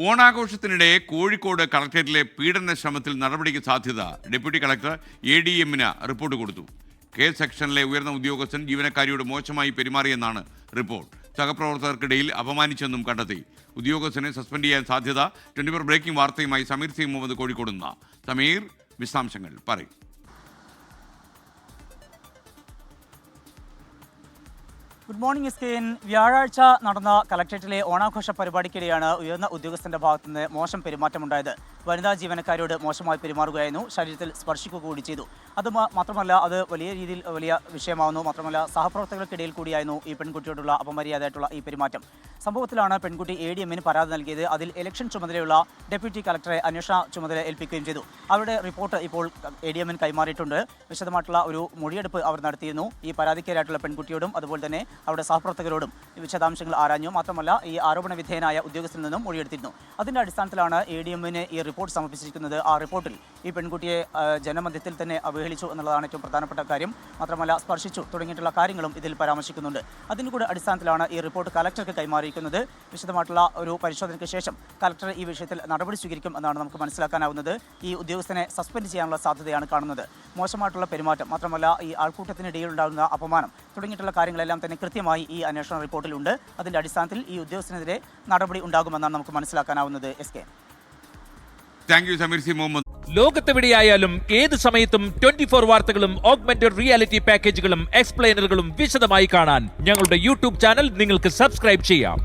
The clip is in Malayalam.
ഓണാഘോഷത്തിനിടെ കോഴിക്കോട് കളക്ടറേറ്റിലെ പീഡന ശ്രമത്തിൽ നടപടിക്ക് സാധ്യത. ഡെപ്യൂട്ടി കളക്ടർ ADM-ന് റിപ്പോർട്ട് കൊടുത്തു. കേസ് സെക്ഷനിലെ ഉയർന്ന ഉദ്യോഗസ്ഥൻ ജീവനക്കാരിയോട് മോശമായി പെരുമാറിയെന്നാണ് റിപ്പോർട്ട്. സഹപ്രവർത്തകർക്കിടയിൽ അപമാനിച്ചെന്നും കണ്ടെത്തി. ഉദ്യോഗസ്ഥനെ സസ്പെൻഡ് ചെയ്യാൻ സാധ്യത. 24 ബ്രേക്കിംഗ് വാർത്തയുമായി സമീർ സി മുഹമ്മദ് കോഴിക്കോട് നിന്ന്. സമീർ, വിശദാംശങ്ങൾ പറയും. ഗുഡ് മോർണിംഗ് എസ്കെൻ. വ്യാഴാഴ്ച നടന്ന കളക്ടറേറ്റിലെ ഓണാഘോഷ പരിപാടിക്കിടെയാണ് ഉയർന്ന ഉദ്യോഗസ്ഥന്റെ ഭാഗത്തുനിന്ന് മോശം പെരുമാറ്റമുണ്ടായത്. വനിതാ ജീവനക്കാരോട് മോശമായി പെരുമാറുകയായിരുന്നു, ശരീരത്തിൽ സ്പർശിക്കുക കൂടി ചെയ്തു. അത് മാത്രമല്ല, അത് വലിയ രീതിയിൽ വലിയ വിഷയമാവുന്നു. മാത്രമല്ല, സഹപ്രവർത്തകർക്കിടയിൽ കൂടിയായിരുന്നു ഈ പെൺകുട്ടിയോടുള്ള അപമര്യാദയായിട്ടുള്ള ഈ പെരുമാറ്റം. സംഭവത്തിലാണ് പെൺകുട്ടി ADM-ന് പരാതി നൽകിയത്. അതിൽ ഇലക്ഷൻ ചുമതലയുള്ള ഡെപ്യൂട്ടി കളക്ടറെ അന്വേഷണ ചുമതല ഏൽപ്പിക്കുകയും ചെയ്തു. അവരുടെ റിപ്പോർട്ട് ഇപ്പോൾ ADM-ന് കൈമാറിയിട്ടുണ്ട്. വിശദമായിട്ടുള്ള ഒരു മൊഴിയെടുപ്പ് അവർ നടത്തിയിരുന്നു. ഈ പരാതിക്കാരായിട്ടുള്ള പെൺകുട്ടിയോടും അതുപോലെ തന്നെ അവരുടെ സഹപ്രവർത്തകരോടും വിശദാംശങ്ങൾ ആരാഞ്ഞു. മാത്രമല്ല, ഈ ആരോപണ വിധേയനായ ഉദ്യോഗസ്ഥരിൽ നിന്നും മൊഴിയെടുത്തിരുന്നു. അതിൻ്റെ അടിസ്ഥാനത്തിലാണ് ADM-ന് ഈ റിപ്പോർട്ട് സമർപ്പിച്ചിരിക്കുന്നത്. ആ റിപ്പോർട്ടിൽ ഈ പെൺകുട്ടിയെ ജനമധ്യത്തിൽ തന്നെ അവഹേളിച്ചു എന്നുള്ളതാണ് ഏറ്റവും പ്രധാനപ്പെട്ട കാര്യം. മാത്രമല്ല, സ്പർശിച്ചു തുടങ്ങിയിട്ടുള്ള കാര്യങ്ങളും ഇതിൽ പരാമർശിക്കുന്നുണ്ട്. അതിൻ്റെ കൂടെ അടിസ്ഥാനത്തിലാണ് ഈ റിപ്പോർട്ട് കലക്ടർക്ക് കൈമാറിയിരിക്കുന്നത്. വിശദമായിട്ടുള്ള ഒരു പരിശോധനയ്ക്ക് ശേഷം കലക്ടർ ഈ വിഷയത്തിൽ നടപടി സ്വീകരിക്കും എന്നാണ് നമുക്ക് മനസ്സിലാക്കാനാവുന്നത്. ഈ ഉദ്യോഗസ്ഥനെ സസ്പെൻഡ് ചെയ്യാനുള്ള സാധ്യതയാണ് കാണുന്നത്. മോശമായിട്ടുള്ള പെരുമാറ്റം, മാത്രമല്ല ഈ ആൾക്കൂട്ടത്തിനിടയിൽ ഉണ്ടാകുന്ന അപമാനം തുടങ്ങിയിട്ടുള്ള കാര്യങ്ങളെല്ലാം തന്നെ കൃത്യമായി ഈ അന്വേഷണ റിപ്പോർട്ടിലുണ്ട്. അതിൻ്റെ അടിസ്ഥാനത്തിൽ ഈ ഉദ്യോഗസ്ഥനെതിരെ നടപടി ഉണ്ടാകുമെന്നാണ് നമുക്ക് മനസ്സിലാക്കാനാവുന്നത്. SK. Thank you Sameer C Muhammad. ലോകത്തെവിടെയായാലും ഏത് സമയത്തും 24 വാർത്തകളും ഓഗ്മെന്റഡ് റിയാലിറ്റി പാക്കേജുകളും എക്സ്പ്ലെയിനറുകളും വിശദമായി കാണാൻ ഞങ്ങളുടെ YouTube ചാനൽ നിങ്ങൾക്ക് സബ്സ്ക്രൈബ് ചെയ്യാം.